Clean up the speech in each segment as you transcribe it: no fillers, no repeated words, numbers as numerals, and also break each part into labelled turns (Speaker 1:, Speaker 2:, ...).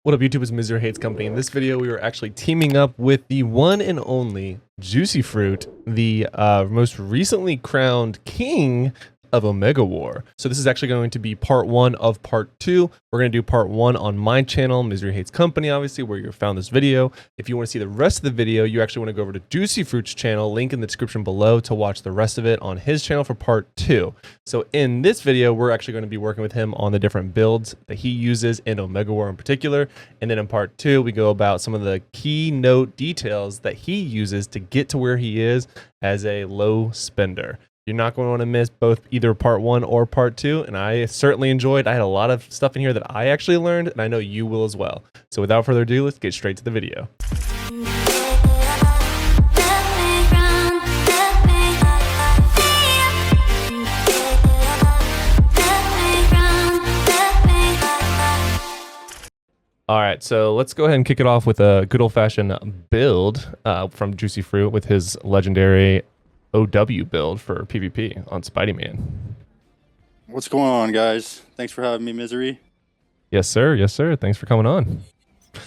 Speaker 1: What up, YouTube? It's MrJuicyFruit123 Company. In this video, we were actually teaming up with the one and only Juicy Fruit, the most recently crowned king of Omega War. So this is actually going to be part one of part two. We're going to do part one on my channel, Misery Hates Company, obviously, where you found this video. If you want to see the rest of the video, you actually want to go over to Juicy Fruit's channel, link in the description below to watch the rest of it on his channel for part two. So in this video, we're actually going to be working with him on the different builds that he uses in Omega War in particular. And then in part two, we go about some of the keynote details that he uses to get to where he is as a low spender. You're not going to want to miss both either part one or part two. And I certainly enjoyed. I had a lot of stuff in here that I actually learned, and I know you will as well. So without further ado, let's get straight to the video. All right, so let's go ahead and kick it off with a good old-fashioned build from Juicy Fruit with his legendary OW build for PvP on Spiderman.
Speaker 2: What's going on, guys? Thanks for having me, Misery.
Speaker 1: Yes, sir. Yes, sir. Thanks for coming on.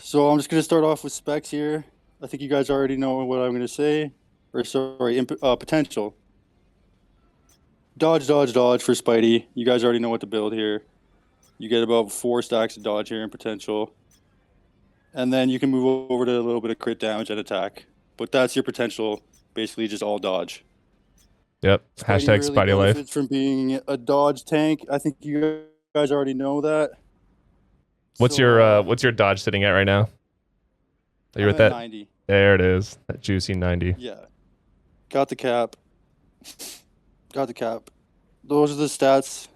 Speaker 2: So I'm just going to start off with specs here. I think you guys already know what I'm going to say. Or sorry, potential. Dodge, dodge, dodge for Spidey. You guys already know what to build here. You get about 4 stacks of dodge here in potential. And then you can move over to a little bit of crit damage and attack. But that's your potential, basically just all dodge.
Speaker 1: Yep. Hashtag
Speaker 2: really
Speaker 1: Spidey life.
Speaker 2: From being a dodge tank. I think you guys already know that.
Speaker 1: What's your dodge sitting at right now? Are you at that?
Speaker 2: 90.
Speaker 1: There it is. That juicy 90.
Speaker 2: Yeah. Got the cap. Got the cap. Those are the stats.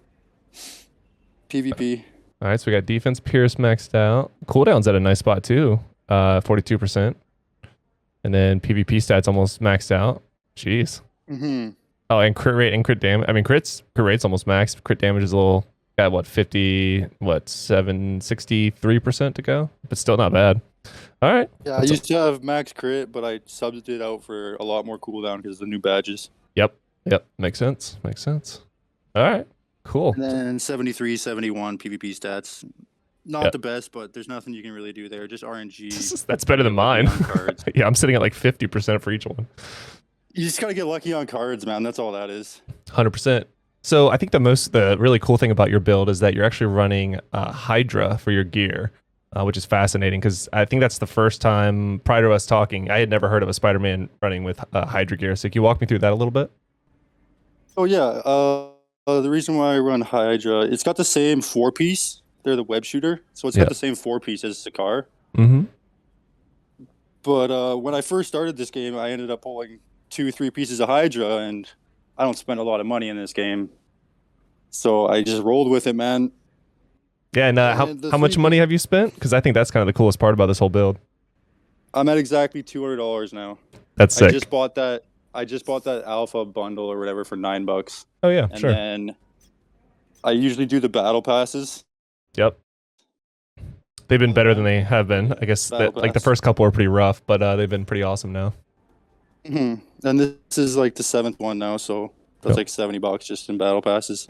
Speaker 2: PvP.
Speaker 1: All right, so we got defense Pierce maxed out. Cooldown's at a nice spot too. 42%. And then PvP stats almost maxed out. Jeez.
Speaker 2: Mm-hmm.
Speaker 1: Oh, and crit rate and crit damage. I mean, crit rate's almost maxed. Crit damage is a little, got what, 63% to go, but still not bad. All right.
Speaker 2: Yeah, I used to have max crit, but I subbed it out for a lot more cooldown because of the new badges.
Speaker 1: Yep. Makes sense. All right. Cool.
Speaker 2: And then 73, 71 PvP stats. Not the best, but there's nothing you can really do there. Just RNG.
Speaker 1: That's better than mine. Yeah, I'm sitting at like 50% for each one.
Speaker 2: You just gotta get lucky on cards, man. That's all that is.
Speaker 1: 100%. So I think the really cool thing about your build is that you're actually running Hydra for your gear, which is fascinating because I think that's the first time prior to us talking, I had never heard of a Spider-Man running with Hydra gear. So can you walk me through that a little bit?
Speaker 2: Oh yeah. The reason why I run Hydra, it's got the same 4-piece. They're the web shooter, so it's got the same 4-piece as Sakaar.
Speaker 1: Mm-hmm.
Speaker 2: But when I first started this game, I ended up pulling 2-3 pieces of Hydra, and I don't spend a lot of money in this game, so I just rolled with it, man.
Speaker 1: Yeah, and how much money have you spent? Because I think that's kind of the coolest part about this whole build.
Speaker 2: I'm at exactly $200 now.
Speaker 1: That's sick.
Speaker 2: I just bought that alpha bundle or whatever for $9.
Speaker 1: Oh yeah,
Speaker 2: and
Speaker 1: sure.
Speaker 2: And then I usually do the battle passes.
Speaker 1: Yep. They've been better than they have been. I guess like the first couple were pretty rough, but they've been pretty awesome now.
Speaker 2: Mm-hmm. And this is like the 7th one now, so that's like $70 just in battle passes.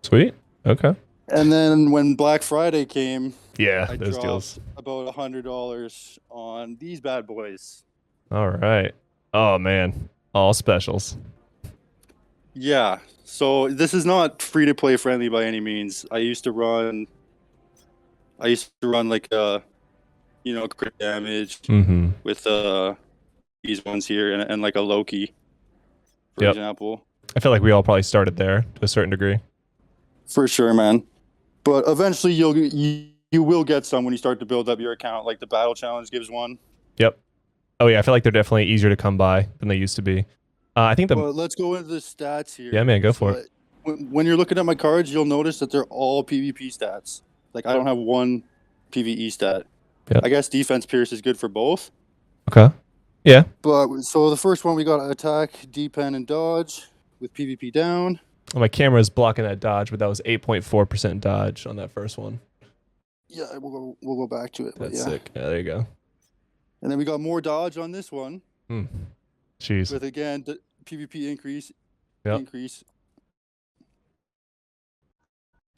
Speaker 1: Sweet. Okay.
Speaker 2: And then when Black Friday came,
Speaker 1: I those deals.
Speaker 2: About $100 on these bad boys.
Speaker 1: All right. Oh man, all specials.
Speaker 2: Yeah. So this is not free to play friendly by any means. I used to run like crit damage with these ones here and like a Loki, for example.
Speaker 1: I feel like we all probably started there to a certain degree. For
Speaker 2: sure, man. But eventually you will get some when you start to build up your account. Like the battle challenge gives one.
Speaker 1: Yep. Oh yeah, I feel like they're definitely easier to come by than they used to be. I think
Speaker 2: Well, let's go into the stats here.
Speaker 1: Yeah, man, go for it.
Speaker 2: When you're looking at my cards, you'll notice that they're all PvP stats. Like I don't have one PvE stat.
Speaker 1: Yep.
Speaker 2: I guess defense Pierce is good for both.
Speaker 1: Okay. Yeah.
Speaker 2: But so the first one we got attack, D-pen, and dodge with PvP down.
Speaker 1: Well, my camera is blocking that dodge, but that was 8.4% dodge on that first one.
Speaker 2: Yeah, we'll go back to it.
Speaker 1: That's sick. Yeah, there you go.
Speaker 2: And then we got more dodge on this one.
Speaker 1: Jeez.
Speaker 2: With again the PvP increase.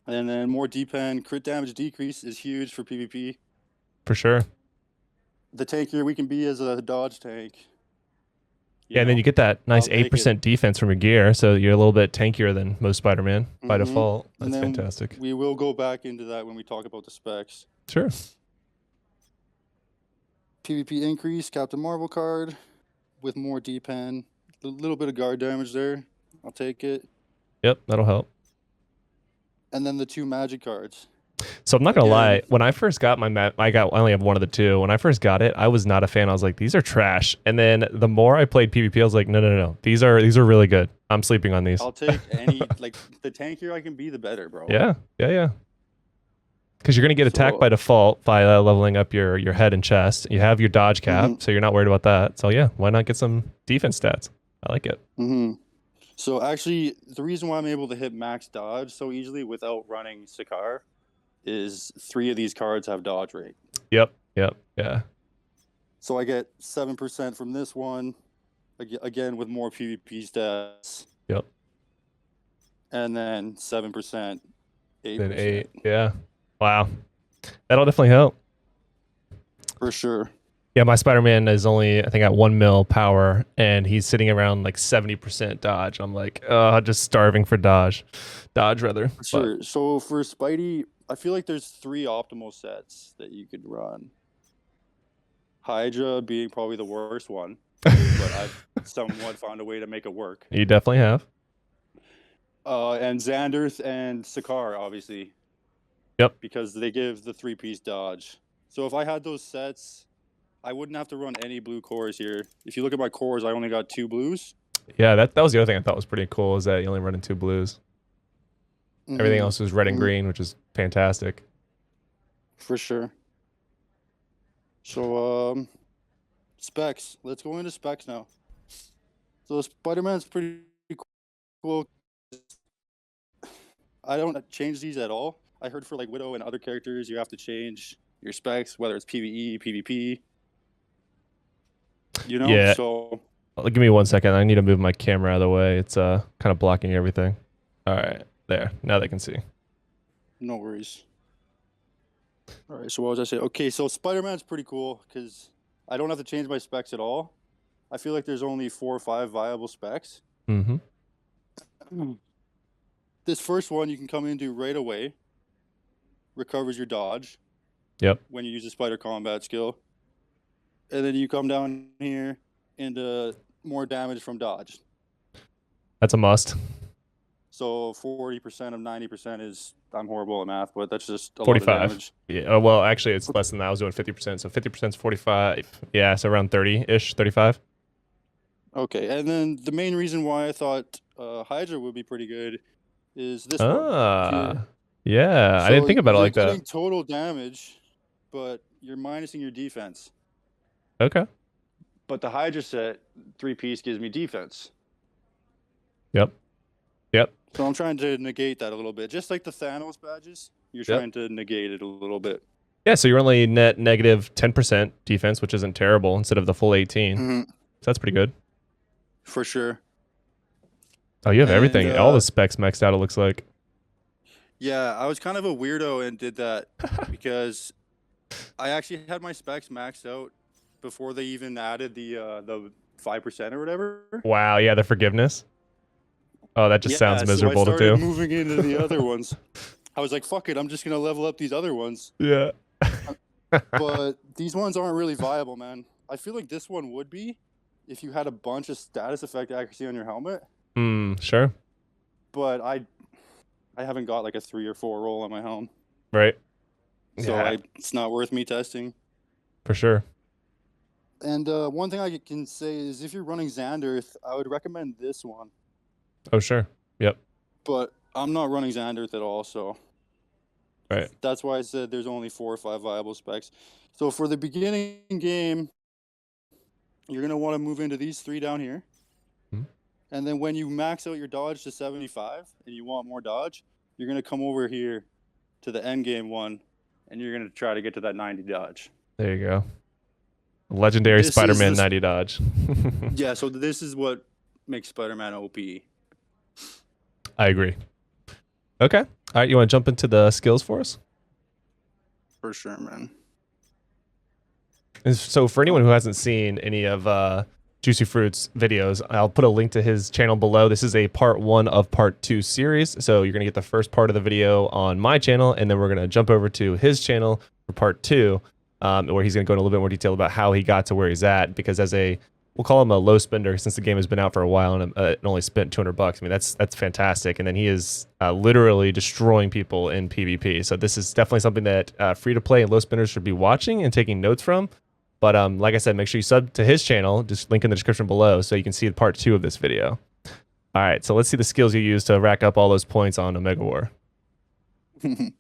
Speaker 2: And then more D-pen. Crit damage decrease is huge for PvP.
Speaker 1: For sure.
Speaker 2: The tankier we can be as a dodge tank.
Speaker 1: Yeah, and then you get that nice
Speaker 2: I'll take
Speaker 1: 8% defense from your gear, so you're a little bit tankier than most Spider-Man by default. That's
Speaker 2: and then
Speaker 1: fantastic.
Speaker 2: We will go back into that when we talk about the specs.
Speaker 1: Sure.
Speaker 2: PvP increase, Captain Marvel card with more D-pen. A little bit of guard damage there. I'll take it.
Speaker 1: Yep, that'll help.
Speaker 2: And then the 2 magic cards.
Speaker 1: So I'm not gonna lie. When I first got my I only have one of the 2. When I first got it, I was not a fan. I was like, these are trash. And then the more I played PvP, I was like, no. These are really good. I'm sleeping on these.
Speaker 2: I'll take any like the tankier I can be, the better, bro.
Speaker 1: Yeah. Because you're gonna get attacked by default by leveling up your head and chest. You have your dodge cap, so you're not worried about that. So yeah, why not get some defense stats? I like it.
Speaker 2: So actually, the reason why I'm able to hit max dodge so easily without running Sakaar is 3 of these cards have dodge rate.
Speaker 1: Yep. Yeah.
Speaker 2: So I get 7% from this one, again with more PvP stats.
Speaker 1: Yep.
Speaker 2: And then 7%, 8%.
Speaker 1: Then 8. Yeah. Wow. That'll definitely help.
Speaker 2: For sure.
Speaker 1: Yeah, my Spider-Man is only, I think, at 1 mil power, and he's sitting around like 70% dodge. I'm like, just starving for dodge. Dodge, rather.
Speaker 2: Sure. So for Spidey, I feel like there's 3 optimal sets that you could run. Hydra being probably the worst one, but I've somewhat found a way to make it work.
Speaker 1: You definitely have.
Speaker 2: And Xanderth and Sakaar, obviously.
Speaker 1: Yep.
Speaker 2: Because they give the 3-piece dodge. So if I had those sets, I wouldn't have to run any blue cores here. If you look at my cores, I only got 2 blues.
Speaker 1: Yeah, that was the other thing I thought was pretty cool, is that you only run in 2 blues. Everything else was red and green, which is fantastic. For
Speaker 2: sure. So, specs. Let's go into specs now. So Spider-Man's pretty cool. I don't change these at all. I heard for like Widow and other characters, you have to change your specs, whether it's PvE, PvP. You know?
Speaker 1: Yeah.
Speaker 2: So
Speaker 1: give me 1 second. I need to move my camera out of the way. It's kind of blocking everything. All right. There. Now they can see.
Speaker 2: No worries. All right. So what was I saying? Okay. So Spider-Man's pretty cool because I don't have to change my specs at all. I feel like there's only 4 or 5 viable specs. This first one you can come into right away. Recovers your dodge.
Speaker 1: Yep.
Speaker 2: When you use a spider combat skill. And then you come down here into more damage from dodge.
Speaker 1: That's a must.
Speaker 2: So 40% of 90% is, I'm horrible at math, but that's just a
Speaker 1: 45.
Speaker 2: lot of damage.
Speaker 1: Yeah. Well, actually, it's less than that. I was doing 50%. So 50% is 45. Yeah. So around 30-ish, 35.
Speaker 2: Okay. And then the main reason why I thought Hydra would be pretty good is this one.
Speaker 1: Yeah. I didn't think about it like that.
Speaker 2: You're getting total damage, but you're minusing your defense.
Speaker 1: Okay.
Speaker 2: But the Hydra set, 3-piece, gives me defense.
Speaker 1: Yep.
Speaker 2: So I'm trying to negate that a little bit. Just like the Thanos badges, you're trying to negate it a little bit. Yeah,
Speaker 1: so you're only net negative 10% defense, which isn't terrible, instead of the full 18. So that's pretty good.
Speaker 2: For sure.
Speaker 1: Oh, you have everything. All the specs maxed out, it looks like.
Speaker 2: Yeah, I was kind of a weirdo and did that because I actually had my specs maxed out before they even added the 5% or whatever.
Speaker 1: Wow, yeah, the forgiveness. Oh, that just sounds miserable
Speaker 2: so I
Speaker 1: to do.
Speaker 2: Moving into the other ones, I was like, "Fuck it, I'm just gonna level up these other ones."
Speaker 1: Yeah.
Speaker 2: But these ones aren't really viable, man. I feel like this one would be if you had a bunch of status effect accuracy on your helmet.
Speaker 1: Sure.
Speaker 2: But I haven't got like a 3 or 4 roll on my helm.
Speaker 1: Right.
Speaker 2: So it's not worth me testing.
Speaker 1: For sure.
Speaker 2: And one thing I can say is if you're running Xanderth, I would recommend this one.
Speaker 1: Oh, sure. Yep.
Speaker 2: But I'm not running Xanderth at all, so
Speaker 1: right.
Speaker 2: That's why I said there's only 4 or 5 viable specs. So for the beginning game, you're going to want to move into these 3 down here. And then when you max out your dodge to 75 and you want more dodge, you're going to come over here to the end game one, and you're going to try to get to that 90 dodge.
Speaker 1: There you go. Legendary Spider-Man 90 dodge.
Speaker 2: Yeah, so this is what makes Spider-Man OP.
Speaker 1: I agree. Okay. All right, you want to jump into the skills for us?
Speaker 2: For sure, man.
Speaker 1: And so for anyone who hasn't seen any of Juicy Fruit's videos, I'll put a link to his channel below. This is a part 1 of part 2 series. So you're going to get the first part of the video on my channel, and then we're going to jump over to his channel for part 2, where he's going to go into a little bit more detail about how he got to where he's at. Because as we'll call him a low spender since the game has been out for a while and only spent $200. I mean, that's fantastic. And then he is literally destroying people in PvP. So this is definitely something that free-to-play and low spenders should be watching and taking notes from. But like I said, make sure you sub to his channel. Just link in the description below so you can see part 2 of this video. All right, so let's see the skills you use to rack up all those points on Omega War.
Speaker 2: All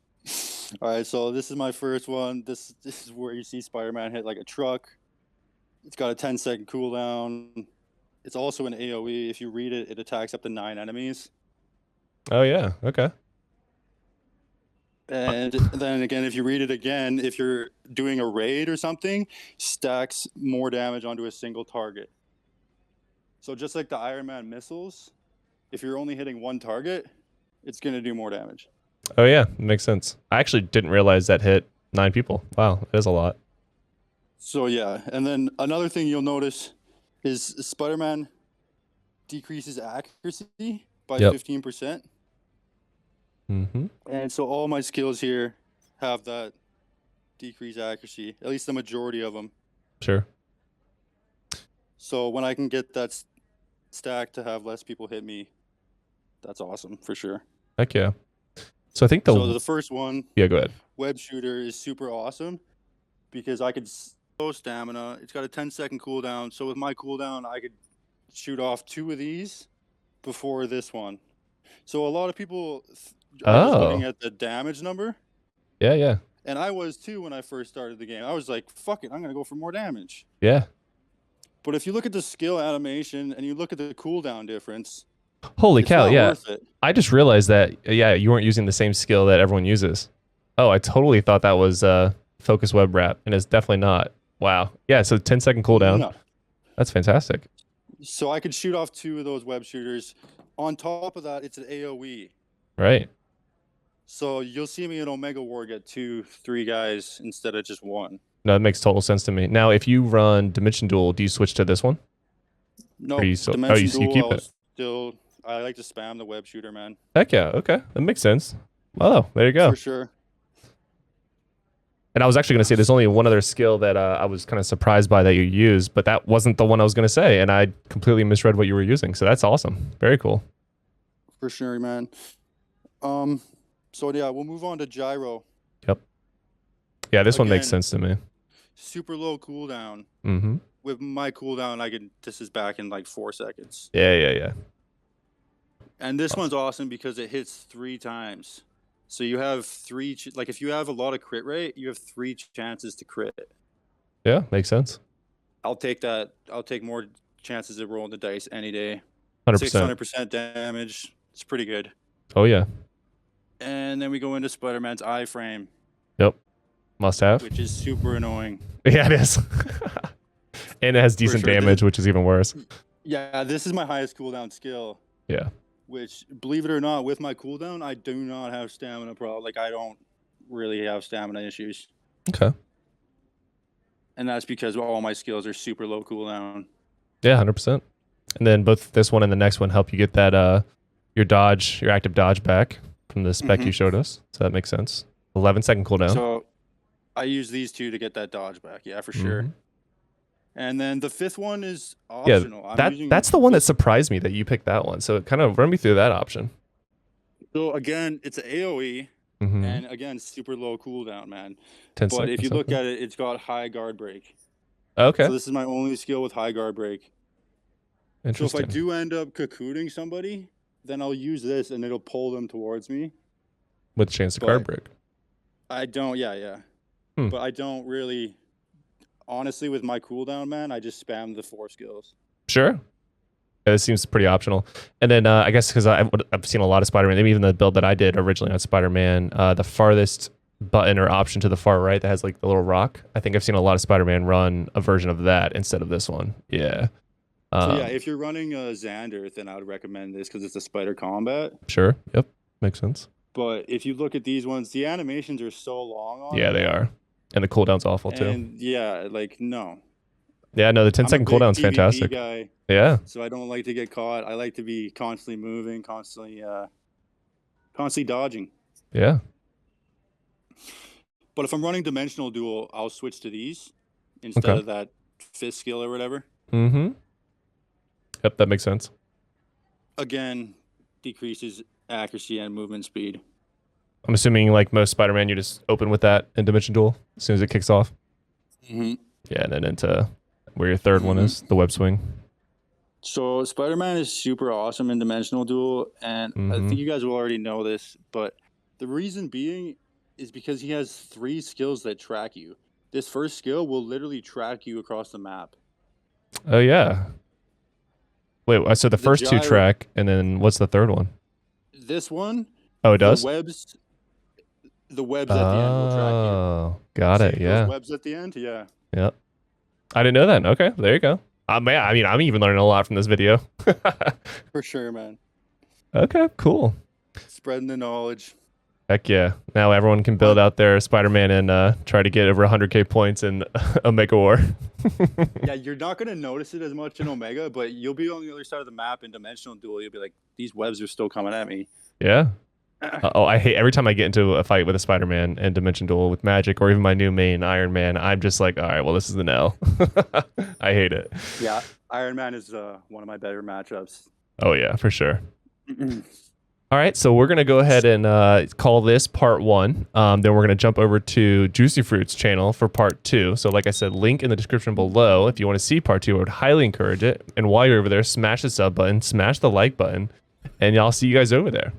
Speaker 2: right, so this is my first one. This is where you see Spider-Man hit like a truck. It's got a 10-second cooldown. It's also an AoE. If you read it, it attacks up to 9 enemies.
Speaker 1: Oh, yeah, okay.
Speaker 2: And then again, if you read it again, if you're doing a raid or something, stacks more damage onto a single target. So just like the Iron Man missiles, if you're only hitting one target, it's going to do more damage.
Speaker 1: Oh, yeah, makes sense. I actually didn't realize that hit 9 people. Wow, that is a lot.
Speaker 2: So yeah, and then another thing you'll notice is Spider-Man decreases accuracy by 15%.
Speaker 1: Mm-hmm.
Speaker 2: And so all my skills here have that decreased accuracy, at least the majority of them.
Speaker 1: Sure.
Speaker 2: So when I can get that stack to have less people hit me, that's awesome for sure.
Speaker 1: Heck yeah. So I think
Speaker 2: the first one,
Speaker 1: yeah, go ahead.
Speaker 2: Web shooter is super awesome because I could slow stamina. It's got a 10-second cooldown. So with my cooldown, I could shoot off 2 of these before this one. So a lot of people are just looking at the damage number.
Speaker 1: Yeah, yeah.
Speaker 2: And I was too when I first started the game. I was like, fuck it, I'm going to go for more damage.
Speaker 1: Yeah.
Speaker 2: But if you look at the skill animation and you look at the cooldown difference,
Speaker 1: holy
Speaker 2: it's
Speaker 1: cow,
Speaker 2: not
Speaker 1: yeah.
Speaker 2: worth it.
Speaker 1: I just realized that, yeah, you weren't using the same skill that everyone uses. Oh, I totally thought that was focus web wrap, and it's definitely not. Wow. Yeah, so 10-second cooldown. No. That's fantastic.
Speaker 2: So I could shoot off 2 of those web shooters. On top of that, it's an AoE.
Speaker 1: Right.
Speaker 2: So you'll see me in Omega War get 2, 3 guys instead of just 1.
Speaker 1: No, that makes total sense to me. Now, if you run Dimension Duel, do you switch to this one?
Speaker 2: No,
Speaker 1: Dimension Duel,
Speaker 2: you keep it. I like to spam the web shooter, man.
Speaker 1: Heck yeah, okay. That makes sense. Oh, there you go.
Speaker 2: For sure.
Speaker 1: And I was actually going to say there's only one other skill that I was kind of surprised by that you used, but that wasn't the one I was going to say, and I completely misread what you were using. So that's awesome. Very cool.
Speaker 2: For sure, man. So yeah, we'll move on to gyro.
Speaker 1: Yep. Yeah, this one makes sense to me.
Speaker 2: Super low cooldown.
Speaker 1: Mm-hmm.
Speaker 2: With my cooldown, this is back in like 4 seconds.
Speaker 1: Yeah.
Speaker 2: And this one's awesome because it hits 3 times. So you have 3, like if you have a lot of crit rate, you have 3 chances to crit.
Speaker 1: Yeah, makes sense.
Speaker 2: I'll take that. I'll take more chances of rolling the dice any day.
Speaker 1: 100%.
Speaker 2: 600% damage. It's pretty good.
Speaker 1: Oh, yeah.
Speaker 2: And then we go into Spider-Man's iframe.
Speaker 1: Yep. Must have.
Speaker 2: Which is super annoying.
Speaker 1: Yeah, it is. And it has decent damage, which is even worse.
Speaker 2: Yeah, this is my highest cooldown skill.
Speaker 1: Yeah.
Speaker 2: Which, believe it or not, with my cooldown, I do not have stamina problem. Like, I don't really have stamina issues.
Speaker 1: Okay.
Speaker 2: And that's because all my skills are super low cooldown.
Speaker 1: Yeah, 100%. And then both this one and the next one help you get that your active dodge back from the spec you showed us. So that makes sense. 11-second cooldown.
Speaker 2: So I use these 2 to get that dodge back. Yeah, for sure. And then the 5th one is optional.
Speaker 1: Yeah, that's the one that surprised me that you picked that one. So kind of run me through that option.
Speaker 2: So again, it's an AoE. And again, super low cooldown, man. But if you look at it, it's got high guard break.
Speaker 1: Okay.
Speaker 2: So this is my only skill with high guard break.
Speaker 1: Interesting.
Speaker 2: So if I do end up cocooning somebody, then I'll use this and it'll pull them towards me.
Speaker 1: With a chance to guard break.
Speaker 2: I don't, yeah. But I don't really, honestly, with my cooldown, man, I just spam the 4 skills.
Speaker 1: Sure. It seems pretty optional. And then I guess because I've seen a lot of Spider-Man, maybe even the build that I did originally on Spider-Man, the farthest button or option to the far right that has like the little rock, I think I've seen a lot of Spider-Man run a version of that instead of this one. Yeah.
Speaker 2: So yeah, if you're running Xander, then I would recommend this because it's a spider combat.
Speaker 1: Sure. Yep. Makes sense.
Speaker 2: But if you look at these ones, the animations are so long on
Speaker 1: Yeah,
Speaker 2: them.
Speaker 1: they are. And the cooldown's awful too.
Speaker 2: And yeah, like no.
Speaker 1: Yeah, no, the 10
Speaker 2: I'm
Speaker 1: second
Speaker 2: a big
Speaker 1: cooldown's
Speaker 2: PvP
Speaker 1: fantastic.
Speaker 2: guy,
Speaker 1: Yeah.
Speaker 2: so I don't like to get caught. I like to be constantly moving, constantly dodging.
Speaker 1: Yeah.
Speaker 2: But if I'm running dimensional duel, I'll switch to these instead of that fist skill or whatever.
Speaker 1: Mm-hmm. Yep, that makes sense.
Speaker 2: Again, decreases accuracy and movement speed.
Speaker 1: I'm assuming, like most Spider-Man, you just open with that in Dimension Duel as soon as it kicks off.
Speaker 2: Mm-hmm.
Speaker 1: Yeah, and then into where your third one is, the web swing.
Speaker 2: So Spider-Man is super awesome in Dimensional Duel, and I think you guys will already know this, but the reason being is because he has 3 skills that track you. This first skill will literally track you across the map.
Speaker 1: Oh, yeah. Wait, so the first 2 track, and then what's the third one?
Speaker 2: This one?
Speaker 1: Oh, it does?
Speaker 2: The webs at the end will track you.
Speaker 1: Oh, got it, yeah.
Speaker 2: Those webs at the end? Yeah.
Speaker 1: Yep. I didn't know that. Okay, there you go. Man, I mean, I'm even learning a lot from this video.
Speaker 2: For sure, man.
Speaker 1: Okay, cool.
Speaker 2: Spreading the knowledge.
Speaker 1: Heck yeah. Now everyone can build out their Spider-Man and try to get over 100k points in Omega War.
Speaker 2: Yeah, you're not going to notice it as much in Omega, but you'll be on the other side of the map in Dimensional Duel. You'll be like, these webs are still coming at me.
Speaker 1: Yeah. I hate every time I get into a fight with a Spider-Man and Dimension Duel with Magic or even my new main Iron Man. I'm just like, all right, well, this is the L. I hate it.
Speaker 2: Yeah, Iron Man is one of my better matchups.
Speaker 1: Oh, yeah, for sure. All right, so we're going to go ahead and call this part 1. Then we're going to jump over to Juicy Fruit's channel for part 2. So like I said, link in the description below. If you want to see part 2, I would highly encourage it. And while you're over there, smash the sub button, smash the like button, and y'all see you guys over there.